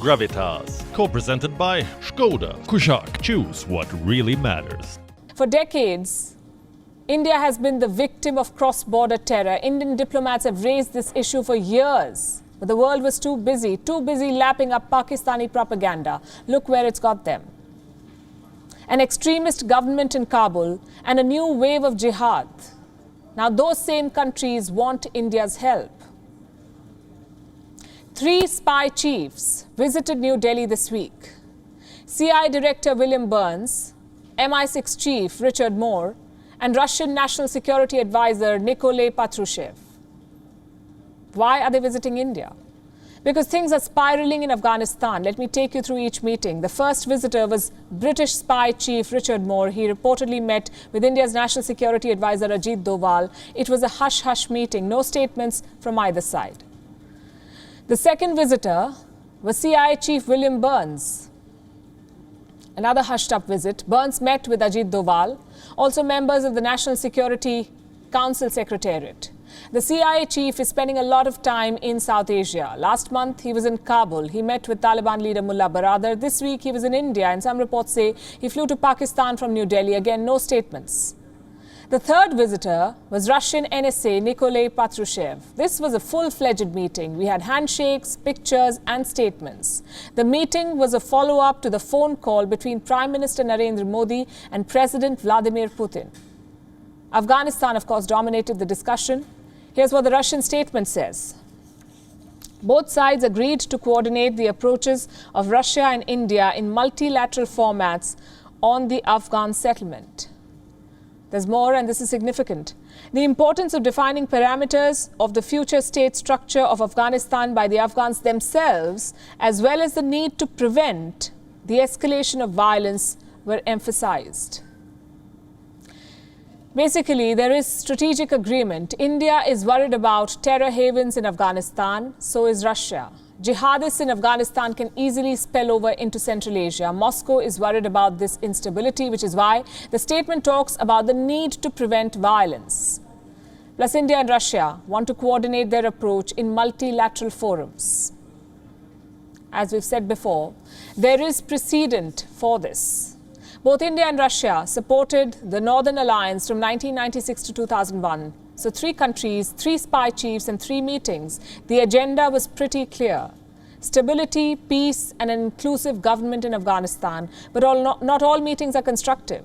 Gravitas, co-presented by Skoda. Kushak, choose what really matters. For decades, India has been the victim of cross-border terror. Indian diplomats have raised this issue for years. But the world was too busy lapping up Pakistani propaganda. Look where it's got them. An extremist government in Kabul and a new wave of jihad. Now those same countries want India's help. 3 spy chiefs visited New Delhi this week. CIA Director William Burns, MI6 Chief Richard Moore, and Russian National Security Advisor Nikolay Patrushev. Why are they visiting India? Because things are spiraling in Afghanistan. Let me take you through each meeting. The first visitor was British spy chief Richard Moore. He reportedly met with India's National Security Advisor Ajit Doval. It was a hush-hush meeting, no statements from either side. The second visitor was CIA Chief William Burns. Another hushed-up visit. Burns met with Ajit Doval, also members of the National Security Council Secretariat. The CIA chief is spending a lot of time in South Asia. Last month, he was in Kabul. He met with Taliban leader Mullah Baradar. This week, he was in India, and some reports say he flew to Pakistan from New Delhi. Again, no statements. The third visitor was Russian NSA Nikolay Patrushev. This was a full-fledged meeting. We had handshakes, pictures and statements. The meeting was a follow-up to the phone call between Prime Minister Narendra Modi and President Vladimir Putin. Afghanistan, of course, dominated the discussion. Here's what the Russian statement says. Both sides agreed to coordinate the approaches of Russia and India in multilateral formats on the Afghan settlement. There's more, and this is significant. The importance of defining parameters of the future state structure of Afghanistan by the Afghans themselves, as well as the need to prevent the escalation of violence, were emphasized. Basically, there is strategic agreement. India is worried about terror havens in Afghanistan, so is Russia. Jihadists in Afghanistan can easily spill over into Central Asia. Moscow is worried about this instability, which is why the statement talks about the need to prevent violence. Plus, India and Russia want to coordinate their approach in multilateral forums. As we've said before, there is precedent for this. Both India and Russia supported the Northern Alliance from 1996 to 2001. So 3 countries, 3 spy chiefs and 3 meetings. The agenda was pretty clear. Stability, peace and an inclusive government in Afghanistan. But not all meetings are constructive.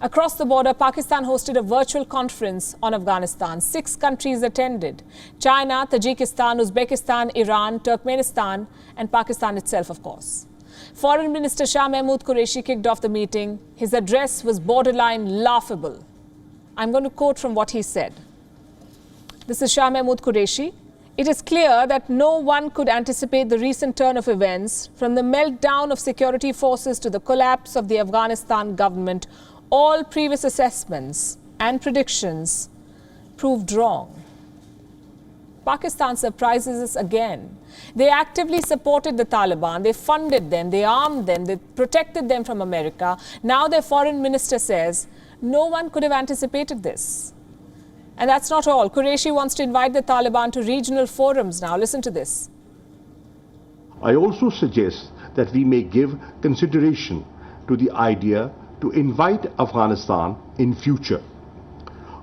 Across the border, Pakistan hosted a virtual conference on Afghanistan. 6 countries attended. China, Tajikistan, Uzbekistan, Iran, Turkmenistan and Pakistan itself, of course. Foreign Minister Shah Mahmood Qureshi kicked off the meeting. His address was borderline laughable. I'm going to quote from what he said. This is Shah Mahmood Qureshi. It is clear that no one could anticipate the recent turn of events, from the meltdown of security forces to the collapse of the Afghanistan government. All previous assessments and predictions proved wrong. Pakistan surprises us again. They actively supported the Taliban, they funded them, they armed them, they protected them from America. Now their foreign minister says, no one could have anticipated this. And that's not all. Qureshi wants to invite the Taliban to regional forums now. Listen to this. I also suggest that we may give consideration to the idea to invite Afghanistan in future.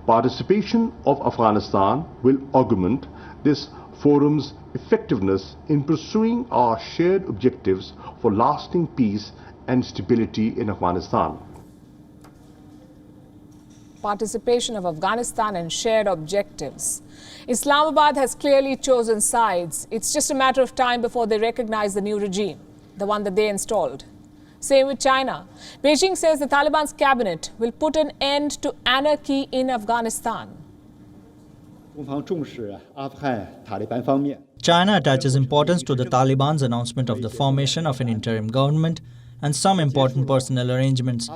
Participation of Afghanistan will augment this forum's effectiveness in pursuing our shared objectives for lasting peace and stability in Afghanistan. Participation of Afghanistan and shared objectives. Islamabad has clearly chosen sides. It's just a matter of time before they recognize the new regime, the one that they installed. Same with China. Beijing says the Taliban's cabinet will put an end to anarchy in Afghanistan. China attaches importance to the Taliban's announcement of the formation of an interim government and some important personnel arrangements.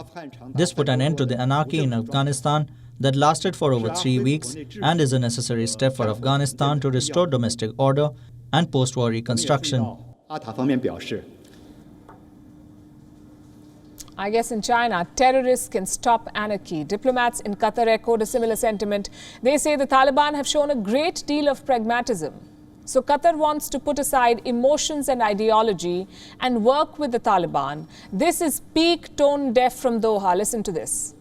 This put an end to the anarchy in Afghanistan that lasted for over 3 weeks and is a necessary step for Afghanistan to restore domestic order and post-war reconstruction. I guess in China, terrorists can stop anarchy. Diplomats in Qatar echoed a similar sentiment. They say the Taliban have shown a great deal of pragmatism. So Qatar wants to put aside emotions and ideology and work with the Taliban. This is peak tone deaf from Doha. Listen to this.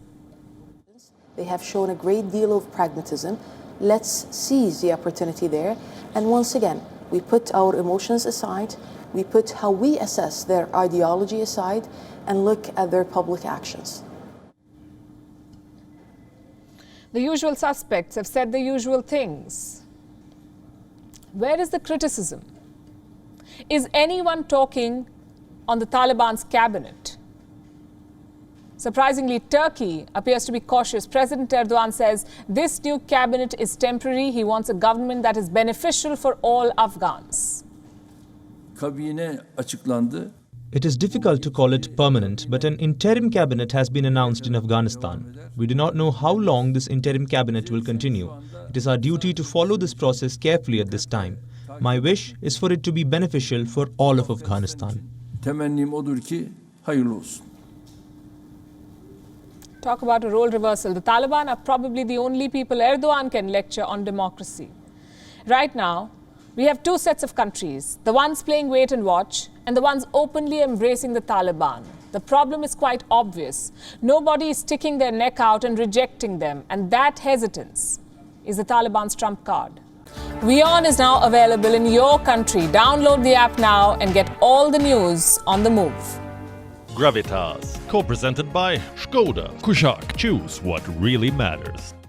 They have shown a great deal of pragmatism. Let's seize the opportunity there. And once again, we put our emotions aside, we put how we assess their ideology aside, and look at their public actions. The usual suspects have said the usual things. Where is the criticism? Is anyone talking on the Taliban's cabinet? Surprisingly, Turkey appears to be cautious. President Erdogan says this new cabinet is temporary. He wants a government that is beneficial for all Afghans. Kabine açıklandı. It is difficult to call it permanent, but an interim cabinet has been announced in Afghanistan. We do not know how long this interim cabinet will continue. It is our duty to follow this process carefully at this time. My wish is for it to be beneficial for all of Afghanistan. Temennim odur ki hayırlı olsun. Talk about a role reversal. The Taliban are probably the only people Erdogan can lecture on democracy. Right now, we have two sets of countries, the ones playing wait and watch and the ones openly embracing the Taliban. The problem is quite obvious. Nobody is sticking their neck out and rejecting them, and that hesitance is the Taliban's trump card. WION is now available in your country. Download the app now and get all the news on the move. Gravitas, co-presented by Skoda. Kushak, choose what really matters.